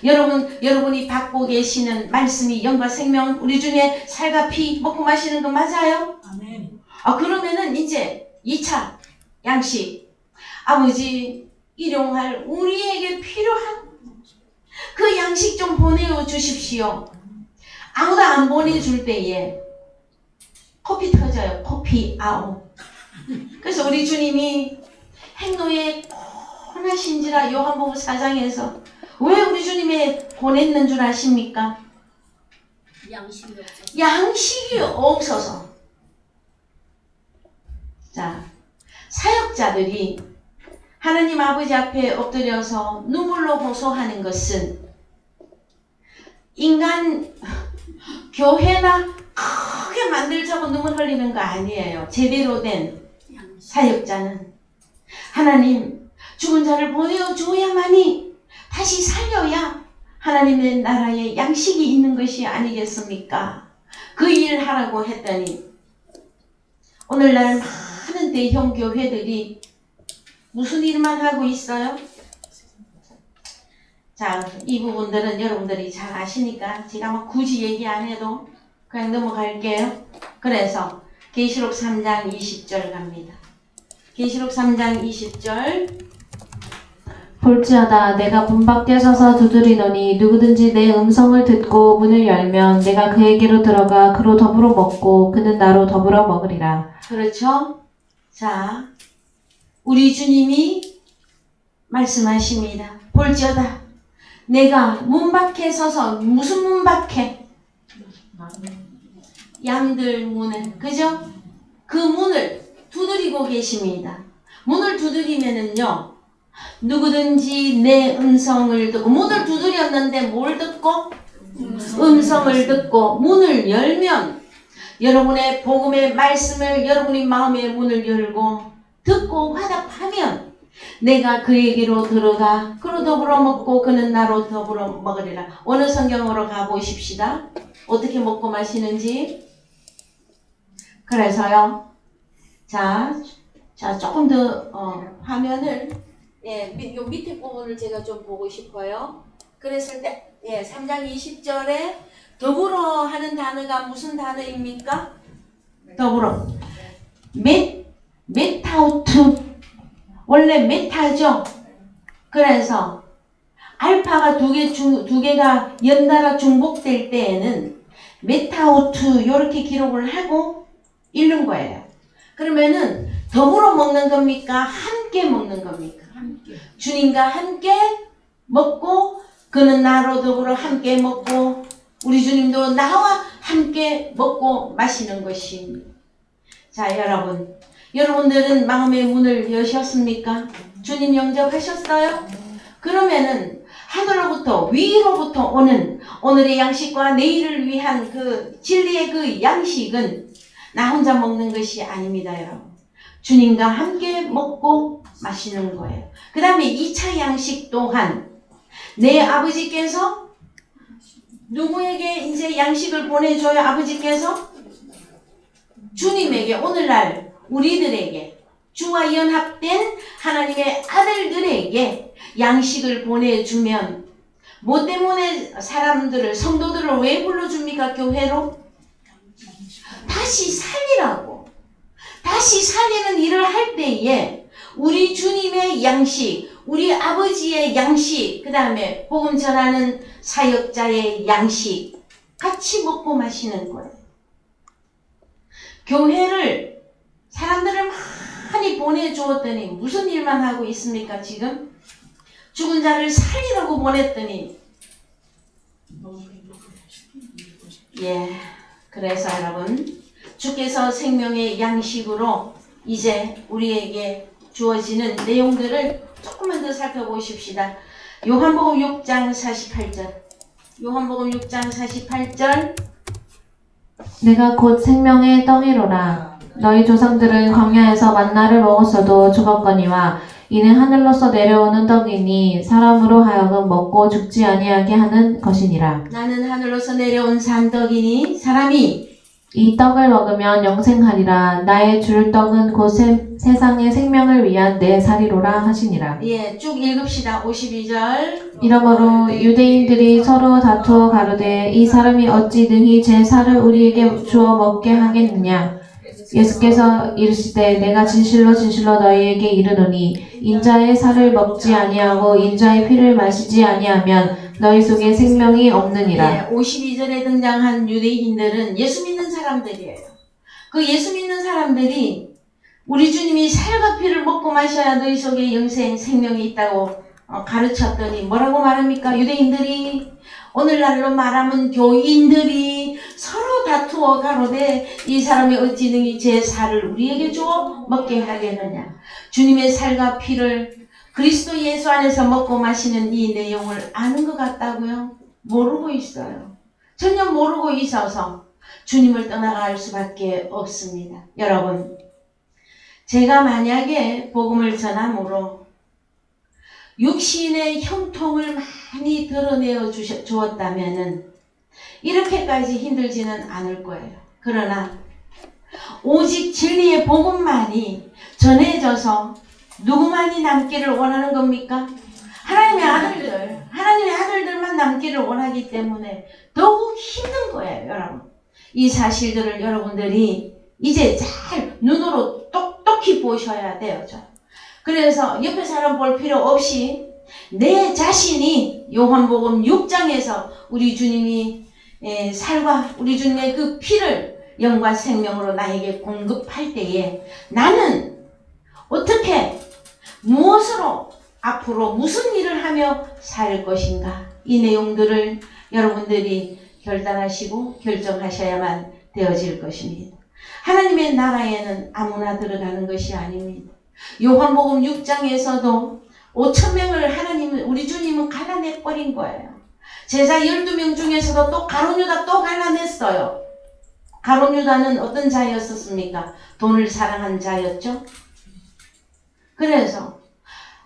여러분이 받고 계시는 말씀이 영과 생명, 우리 주님의 살과 피 먹고 마시는 거 맞아요? 아멘. 그러면은 이제 2차 양식. 아버지, 일용할 우리에게 필요한 그 양식 좀 보내어 주십시오. 아무도 안 보내줄 때에 코피 터져요. 코피 아웃. 그래서 우리 주님이 행로에 고난하신지라 요한복음 4장에서 왜 우리 주님이 고냈는 줄 아십니까? 양심이 없죠. 양식이 없어서. 자, 사역자들이 하나님 아버지 앞에 엎드려서 눈물로 호소하는 것은 인간 교회나 크게 만들자고 눈물 흘리는 거 아니에요. 제대로 된 양심. 사역자는 하나님 죽은 자를 보여줘야만이 다시 살려야 하나님의 나라에 양식이 있는 것이 아니겠습니까? 그 일을 하라고 했더니 오늘날 많은 대형 교회들이 무슨 일만 하고 있어요? 자, 이 부분들은 여러분들이 잘 아시니까 제가 막 굳이 얘기 안 해도 그냥 넘어갈게요. 그래서 계시록 3장 20절 갑니다. 계시록 3장 20절. 볼지어다 내가 문 밖에 서서 두드리노니 누구든지 내 음성을 듣고 문을 열면 내가 그에게로 들어가 그로 더불어 먹고 그는 나로 더불어 먹으리라. 그렇죠? 자, 우리 주님이 말씀하십니다. 볼지어다 내가 문 밖에 서서, 무슨 문 밖에? 양들 문을, 그죠? 그 문을 두드리고 계십니다. 문을 두드리면은요, 누구든지 내 음성을 듣고, 문을 두드렸는데 뭘 듣고? 음성을 듣고 문을 열면 여러분의 복음의 말씀을 여러분의 마음의 문을 열고 듣고 화답하면 내가 그에게로 들어가 그로 더불어 먹고 그는 나로 더불어 먹으리라. 어느 성경으로 가보십시다. 어떻게 먹고 마시는지. 그래서요. 자 조금 더 화면을 요 밑에 부분을 제가 좀 보고 싶어요. 그랬을 때 3장 20절에 더불어 하는 단어가 무슨 단어입니까? 더불어. 메타우트. 원래 메타죠. 그래서 알파가 두 개가 연달아 중복될 때에는 메타우트 요렇게 기록을 하고 읽는 거예요. 그러면은 더불어 먹는 겁니까? 함께 먹는 겁니까? 함께. 주님과 함께 먹고 그는 나로 더불어 함께 먹고 우리 주님도 나와 함께 먹고 마시는 것입니다. 자, 여러분들은 마음의 문을 여셨습니까? 주님 영접하셨어요? 그러면은 하늘로부터 위로부터 오는 오늘의 양식과 내일을 위한 그 진리의 그 양식은 나 혼자 먹는 것이 아닙니다, 여러분. 주님과 함께 먹고 마시는 거예요. 그 다음에 2차 양식 또한 내 아버지께서 누구에게 이제 양식을 보내줘요? 아버지께서 주님에게, 오늘날 우리들에게, 주와 연합된 하나님의 아들들에게 양식을 보내주면 뭐 때문에 사람들을, 성도들을 왜 불러줍니까? 교회로? 다시 살리라고. 다시 살리는 일을 할 때에 우리 주님의 양식, 우리 아버지의 양식, 그 다음에 복음 전하는 사역자의 양식 같이 먹고 마시는 거예요. 교회를 사람들을 많이 보내주었더니 무슨 일만 하고 있습니까? 지금 죽은 자를 살리라고 보냈더니 그래서 여러분 주께서 생명의 양식으로 이제 우리에게 주어지는 내용들을 조금만 더 살펴보십시다. 요한복음 6장 48절. 요한복음 6장 48절. 내가 곧 생명의 떡이로라. 너희 조상들은 광야에서 만나를 먹었어도 죽었거니와 이는 하늘로서 내려오는 떡이니 사람으로 하여금 먹고 죽지 아니하게 하는 것이니라. 나는 하늘로서 내려온 산떡이니 사람이 이 떡을 먹으면 영생하리라. 나의 줄 떡은 곧 세상의 생명을 위한 내 살이로라 하시니라. 쭉 읽읍시다. 52절. 이러므로 유대인들이 서로 다투어 가로되 이 사람이 어찌 능히 제 살을 우리에게 주어 먹게 하겠느냐. 예수께서 이르시되 내가 진실로 진실로 너희에게 이르노니 인자의 살을 먹지 아니하고 인자의 피를 마시지 아니하면 너희 속에 생명이 없느니라. 52절에 등장한 유대인들은 예수 믿는 사람들이에요. 그 예수 믿는 사람들이 우리 주님이 살과 피를 먹고 마셔야 너희 속에 영생 생명이 있다고 가르쳤더니 뭐라고 말합니까? 유대인들이 오늘날로 말하면 교인들이 서로 다투어 가로되 이 사람이 어찌 능히 제 살을 우리에게 주어 먹게 하겠느냐. 주님의 살과 피를 그리스도 예수 안에서 먹고 마시는 이 내용을 아는 것 같다고요? 모르고 있어요. 전혀 모르고 있어서 주님을 떠나갈 수밖에 없습니다. 여러분, 제가 만약에 복음을 전함으로 육신의 형통을 많이 드러내어 주었다면은 이렇게까지 힘들지는 않을 거예요. 그러나 오직 진리의 복음만이 전해져서 누구만이 남기를 원하는 겁니까? 하나님의 아들들만 남기를 원하기 때문에 더욱 힘든 거예요, 여러분. 이 사실들을 여러분들이 이제 잘 눈으로 똑똑히 보셔야 돼요. 그래서 옆에 사람 볼 필요 없이 내 자신이 요한복음 6장에서 우리 주님이 살과 우리 주님의 그 피를 영과 생명으로 나에게 공급할 때에 나는 어떻게 무엇으로 앞으로 무슨 일을 하며 살 것인가, 이 내용들을 여러분들이 결단하시고 결정하셔야만 되어질 것입니다. 하나님의 나라에는 아무나 들어가는 것이 아닙니다. 요한복음 6장에서도 5,000명을 하나님은, 우리 주님은 갈라내버린 거예요. 제자 12명 중에서도 또 가룟유다 또 갈라냈어요. 가룟유다는 어떤 자였었습니까? 돈을 사랑한 자였죠. 그래서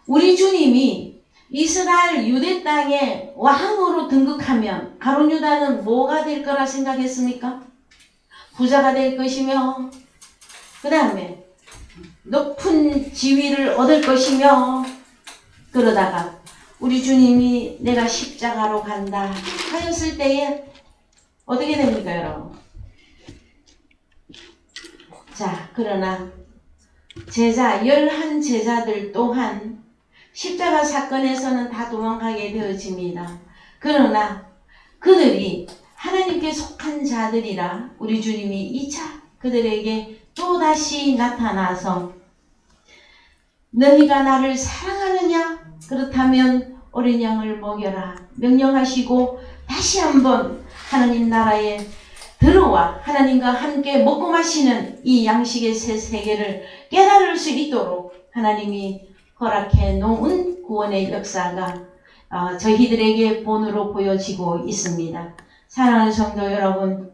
우리 주님이 이스라엘 유대 땅에 왕으로 등극하면 가룟유다는 뭐가 될 거라 생각했습니까? 부자가 될 것이며, 그 다음에 높은 지위를 얻을 것이며, 그러다가 우리 주님이 내가 십자가로 간다 하였을 때에 어떻게 됩니까, 여러분? 자, 그러나 제자 11제자들 또한 십자가 사건에서는 다 도망가게 되어집니다. 그러나 그들이 하나님께 속한 자들이라 우리 주님이 2차 그들에게 또다시 나타나서 너희가 나를 사랑하느냐? 그렇다면 어린 양을 먹여라 명령하시고 다시 한번 하나님 나라에 들어와 하나님과 함께 먹고 마시는 이 양식의 새 세계를 깨달을 수 있도록 하나님이 허락해 놓은 구원의 역사가 저희들에게 본으로 보여지고 있습니다. 사랑하는 성도 여러분,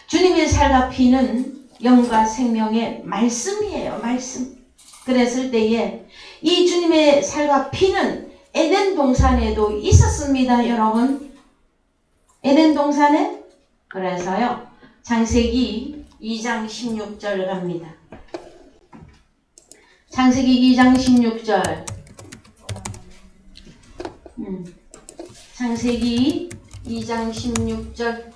주님의 살과 피는 영과 생명의 말씀이에요. 말씀. 그랬을 때에 이 주님의 살과 피는 에덴 동산에도 있었습니다. 여러분, 에덴 동산에. 그래서요, 창세기 2장 16절 갑니다. 창세기 2장 16절. 창세기 2장 16절.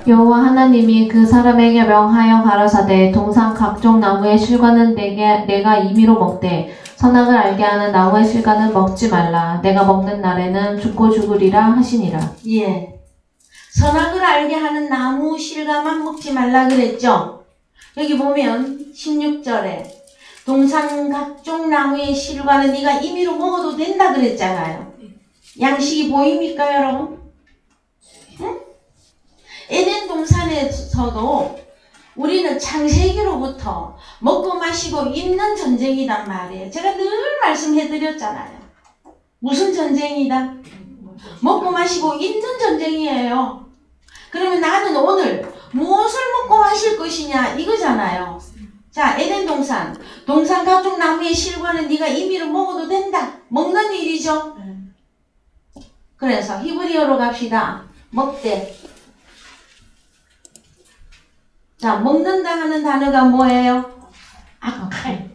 여호와 하나님이 그 사람에게 명하여 가라사대 동산 각종 나무의 실과는 내가 임의로 먹되 선악을 알게 하는 나무의 실과는 먹지 말라. 내가 먹는 날에는 죽고 죽으리라 하시니라. 예. 선악을 알게 하는 나무 실과만 먹지 말라 그랬죠. 여기 보면 16절에 동산 각종 나무의 실과는 네가 임의로 먹어도 된다 그랬잖아요. 양식이 보입니까, 여러분? 응? 에덴 동산에서도 우리는 창세기로부터 먹고 마시고 입는 전쟁이란 말이에요. 제가 늘 말씀해드렸잖아요. 무슨 전쟁이다? 먹고 마시고 입는 전쟁이에요. 그러면 나는 오늘 무엇을 먹고 마실 것이냐 이거잖아요. 자, 에덴 동산 각종 나무의 실과는 네가 임의로 먹어도 된다. 먹는 일이죠. 그래서 히브리어로 갑시다. 먹되. 자, 먹는다 하는 단어가 뭐예요? 아칼.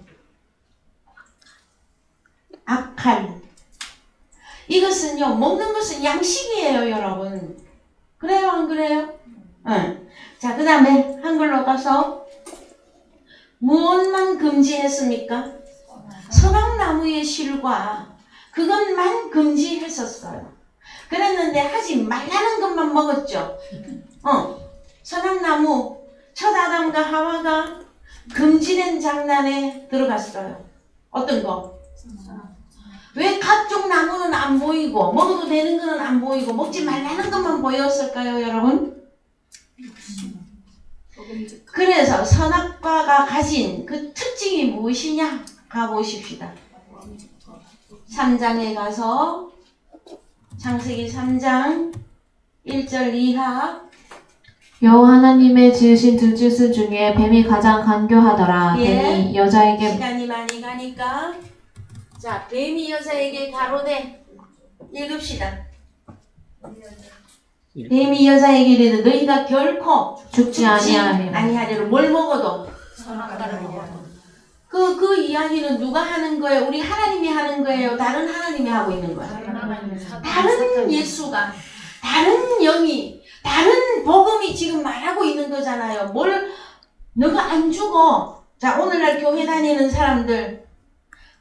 아칼. 이것은요, 먹는 것은 양식이에요, 여러분. 그래요, 안 그래요? 응. 자, 그 다음에 한글로 가서 무엇만 금지했습니까? 선악나무의 실과 그것만 금지했었어요. 그랬는데 하지 말라는 것만 먹었죠. 선악나무, 첫 아담과 하와가 금지된 장난에 들어갔어요. 어떤 거? 왜 각종 나무는 안 보이고 먹어도 되는 거는 안 보이고 먹지 말라는 것만 보였을까요, 여러분? 그래서 선악과가 가진 그 특징이 무엇이냐? 가보십시다. 3장에 가서 창세기 3장 1절 이하. 여호와 하나님의 지으신 들짐승 중에 뱀이 가장 간교하더라. 예. 뱀이 여자에게 시간이 많이 가니까 자, 뱀이 여자에게 가로되 읽읍시다. 뱀이 여자에게 이르되 너희가 결코 죽지 아니하리라. 아니하리라. 뭘 먹어도 그 이야기는 누가 하는 거예요? 우리 하나님이 하는 거예요? 다른 하나님이 하고 있는 거예요? 다른 예수가, 다른 영이, 다른 복음이 지금 말하고 있는 거잖아요. 뭘 너가 안 죽어. 자, 오늘날 교회 다니는 사람들,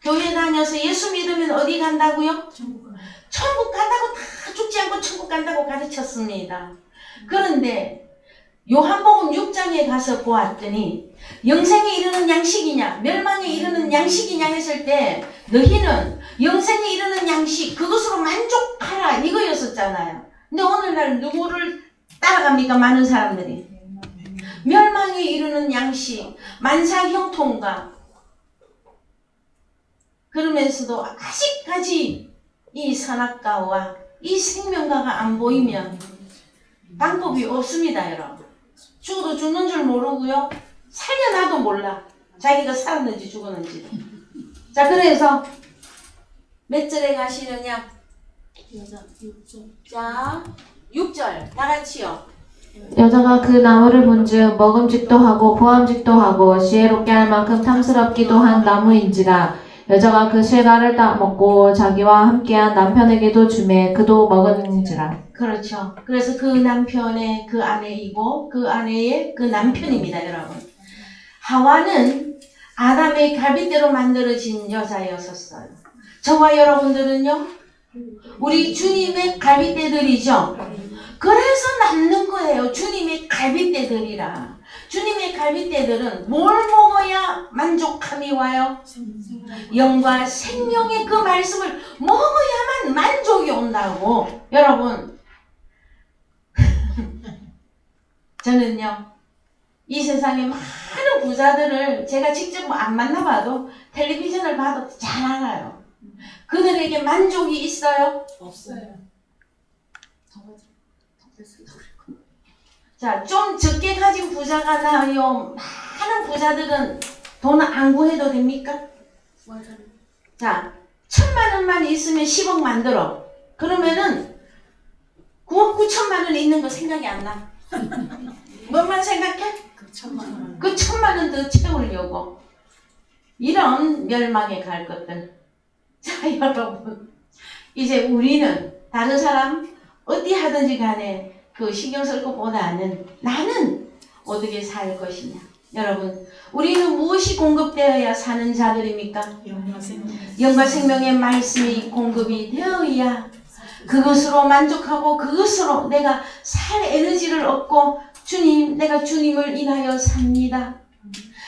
교회 다녀서 예수 믿으면 어디 간다고요? 천국 간다고 다 죽지 않고 천국 간다고 가르쳤습니다. 그런데 요한복음 6장에 가서 보았더니 영생에 이르는 양식이냐 멸망에 이르는 양식이냐 했을 때 너희는 영생에 이르는 양식 그것으로 만족하라 이거였었잖아요. 근데 오늘날 누구를 따라갑니까? 많은 사람들이 멸망에 이르는 양식 만사형통과 그러면서도 아직까지 이 선악과와 이 생명과가 안 보이면 방법이 없습니다, 여러분. 죽어도 죽는 줄 모르고요. 살려놔도 몰라. 자기가 살았는지 죽었는지. 자, 그래서 몇 절에 가시느냐? 자, 6절. 다 같이요. 여자가 그 나무를 본즉 먹음직도 하고 보암직도 하고 지혜롭게 할 만큼 탐스럽기도 한 나무인지라. 여자가 그 실과를 따먹고 자기와 함께한 남편에게도 주매 그도 먹은지라. 그렇죠. 그래서 그 남편의 그 아내이고 그 아내의 그 남편입니다, 여러분. 하와는 아담의 갈빗대로 만들어진 여자였었어요. 저와 여러분들은요, 우리 주님의 갈빗대들이죠. 그래서 남는 거예요. 주님의 갈빗대들이라. 주님의 갈빗대들은 뭘 먹어야 만족함이 와요? 영과 생명의 그 말씀을 먹어야만 만족이 온다고. 여러분, 저는요, 이 세상에 많은 부자들을 제가 직접 안 만나봐도 텔레비전을 봐도 잘 알아요. 그들에게 만족이 있어요? 없어요. 자, 좀 적게 가진 부자가 나요. 많은 부자들은 돈 안 구해도 됩니까? 맞아요. 자, 1,000만 원만 있으면 10억 만들어. 그러면은 9억 9천만 원 있는 거 생각이 안 나. 뭐만 생각해? 그 1,000만 원. 그 1,000만 원 더 채우려고. 이런 멸망에 갈 것들. 자, 여러분. 이제 우리는 다른 사람 어디 하든지 간에 그 신경 쓸 것보다는 나는 어떻게 살 것이냐. 여러분, 우리는 무엇이 공급되어야 사는 자들입니까? 영과 생명의 말씀이 공급이 되어야 그것으로 만족하고 그것으로 내가 살 에너지를 얻고 주님, 내가 주님을 인하여 삽니다.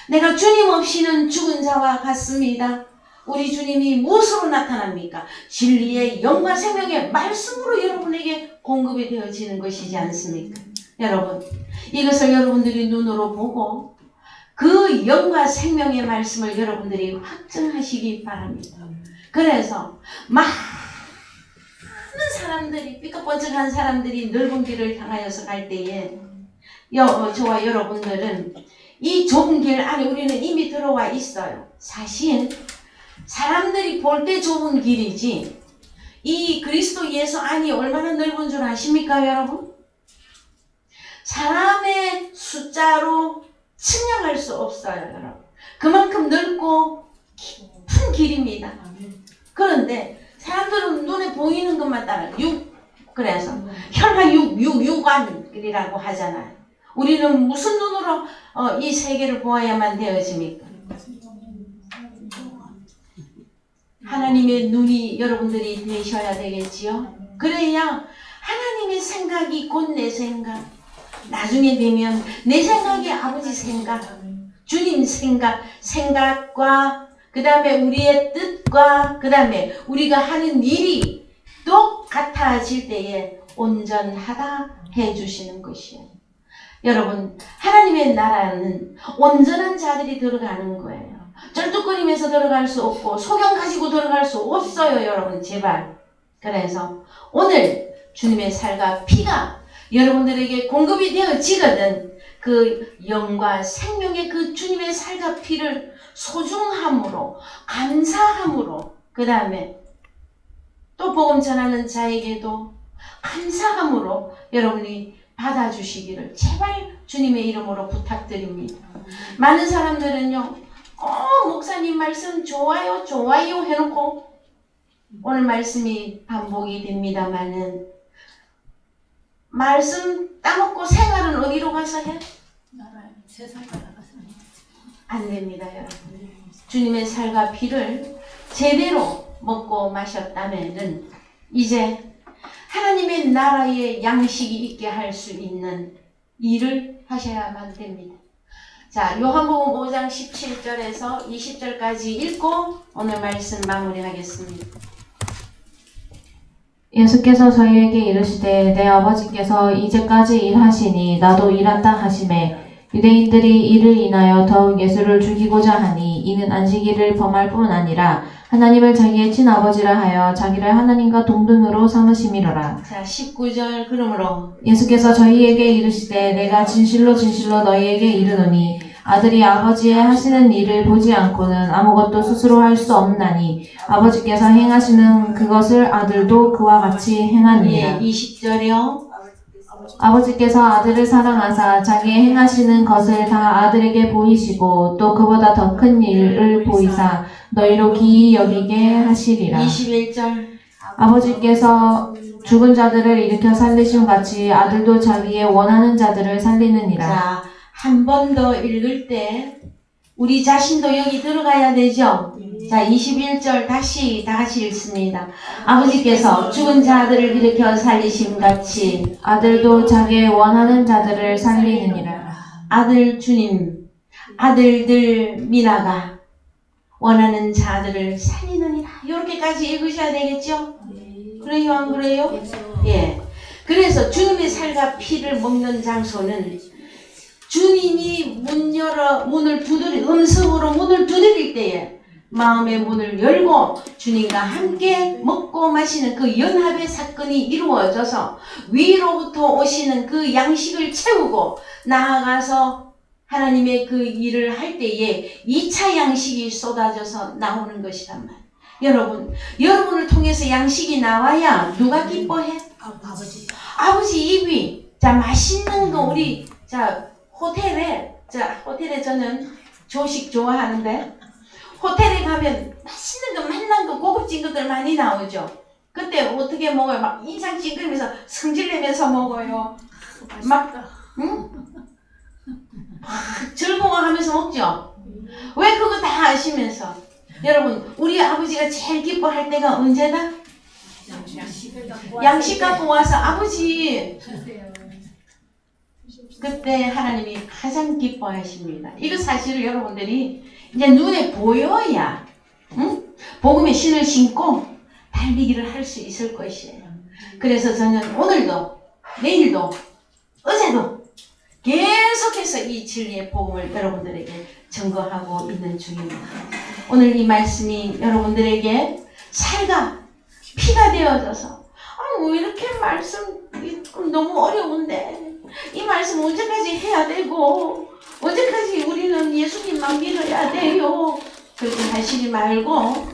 내가 주님 없이는 죽은 자와 같습니다. 우리 주님이 무엇으로 나타납니까? 진리의 영과 생명의 말씀으로 여러분에게 공급이 되어지는 것이지 않습니까? 여러분, 이것을 여러분들이 눈으로 보고 그 영과 생명의 말씀을 여러분들이 확증하시기 바랍니다. 그래서 많은 사람들이 삐까뻔쩍한 사람들이 넓은 길을 향하여서 갈 때에 저와 여러분들은 이 좁은 길 안에 우리는 이미 들어와 있어요. 사실 사람들이 볼 때 좁은 길이지 이 그리스도 예수 안이 얼마나 넓은 줄 아십니까, 여러분? 사람의 숫자로 측량할 수 없어요, 여러분. 그만큼 넓고 깊은 길입니다. 그런데 사람들은 눈에 보이는 것만 따라 그래서 혈과 육안이라고 하잖아요. 우리는 무슨 눈으로 이 세계를 보아야만 되어집니까? 하나님의 눈이 여러분들이 되셔야 되겠지요. 그래야 하나님의 생각이 곧 내 생각, 나중에 되면 내 생각이 아버지 생각, 주님 생각과 그 다음에 우리의 뜻과 그 다음에 우리가 하는 일이 똑같아질 때에 온전하다 해주시는 것이에요. 여러분, 하나님의 나라는 온전한 자들이 들어가는 거예요. 쩔뚝거리면서 들어갈 수 없고 소경 가지고 들어갈 수 없어요. 여러분, 제발. 그래서 오늘 주님의 살과 피가 여러분들에게 공급이 되어지거든 그 영과 생명의 그 주님의 살과 피를 소중함으로 감사함으로 그 다음에 또 복음 전하는 자에게도 감사함으로 여러분이 받아주시기를 제발 주님의 이름으로 부탁드립니다. 많은 사람들은요, 목사님 말씀 좋아요 해놓고 오늘 말씀이 반복이 됩니다마는 말씀 따먹고 생활은 어디로 가서 해? 세상 나가서 안 됩니다, 여러분. 주님의 살과 피를 제대로 먹고 마셨다면은 이제 하나님의 나라의 양식이 있게 할 수 있는 일을 하셔야만 됩니다. 자, 요한복음 5장 17절에서 20절까지 읽고 오늘 말씀 마무리하겠습니다. 예수께서 저희에게 이르시되 내 아버지께서 이제까지 일하시니 나도 일한다 하시매 유대인들이 이를 인하여 더욱 예수를 죽이고자 하니 이는 안식일을 범할 뿐 아니라 하나님을 자기의 친아버지라 하여 자기를 하나님과 동등으로 삼으심이로라. 자, 19절 그러므로 예수께서 저희에게 이르시되 내가 진실로 진실로 너희에게 이르노니 아들이 아버지의 하시는 일을 보지 않고는 아무것도 스스로 할 수 없나니 아버지께서 행하시는 그것을 아들도 그와 같이 행하니라. 20절이요. 아버지께서 아들을 사랑하사 자기의 행하시는 것을 다 아들에게 보이시고 또 그보다 더 큰 일을 보이사 너희로 기이 여기게 하시리라. 21절 아버지께서 죽은 자들을 일으켜 살리심 같이 아들도 자기의 원하는 자들을 살리느니라. 자, 한 번 더 읽을 때 우리 자신도 여기 들어가야 되죠. 자, 21절 다시 다 같이 읽습니다. 아버지께서 죽은 자들을 일으켜 살리심 같이 아들도 자기의 원하는 자들을 살리느니라. 아들 주님, 아들들 미나가 원하는 자들을 살리느니라. 이렇게까지 읽으셔야 되겠죠? 그래요, 안 그래요? 예. 그래서 주님의 살과 피를 먹는 장소는 주님이 문을 두드리, 음성으로 문을 두드릴 때에 마음의 문을 열고 주님과 함께 먹고 마시는 그 연합의 사건이 이루어져서 위로부터 오시는 그 양식을 채우고 나아가서 하나님의 그 일을 할 때에 2차 양식이 쏟아져서 나오는 것이란 말이에요. 여러분, 여러분을 통해서 양식이 나와야 누가 기뻐해? 아버지 입이. 자, 맛있는 거 우리 호텔에 저는 조식 좋아하는데 호텔에 가면 맛있는 거 맛난 거 고급진 것들 많이 나오죠. 그때 어떻게 먹어요? 막 인상 찡그리면서 성질내면서 먹어요. 막 즐거워하면서 먹죠. 왜 그거 다 아시면서? 여러분, 우리 아버지가 제일 기뻐할 때가 언제다? 양식 갖고 와서 아버지, 그때 하나님이 가장 기뻐하십니다. 이거 사실을 여러분들이 이제 눈에 보여야 복음의 신을 신고 달리기를 할 수 있을 것이에요. 그래서 저는 오늘도 내일도 어제도 계속해서 이 진리의 복음을 여러분들에게 증거하고 있는 중입니다. 오늘 이 말씀이 여러분들에게 살과 피가 되어져서 왜 이렇게 말씀 너무 어려운데 이 말씀 언제까지 해야 되고 언제까지 우리는 예수님만 믿어야 돼요. 그렇게 하시지 말고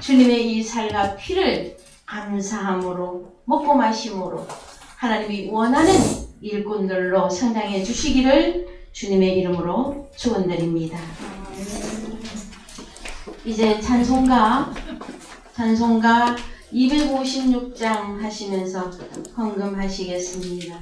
주님의 이 살과 피를 감사함으로 먹고 마심으로 하나님이 원하는 일꾼들로 성장해 주시기를 주님의 이름으로 축원드립니다. 이제 찬송가 256장 하시면서 헌금하시겠습니다.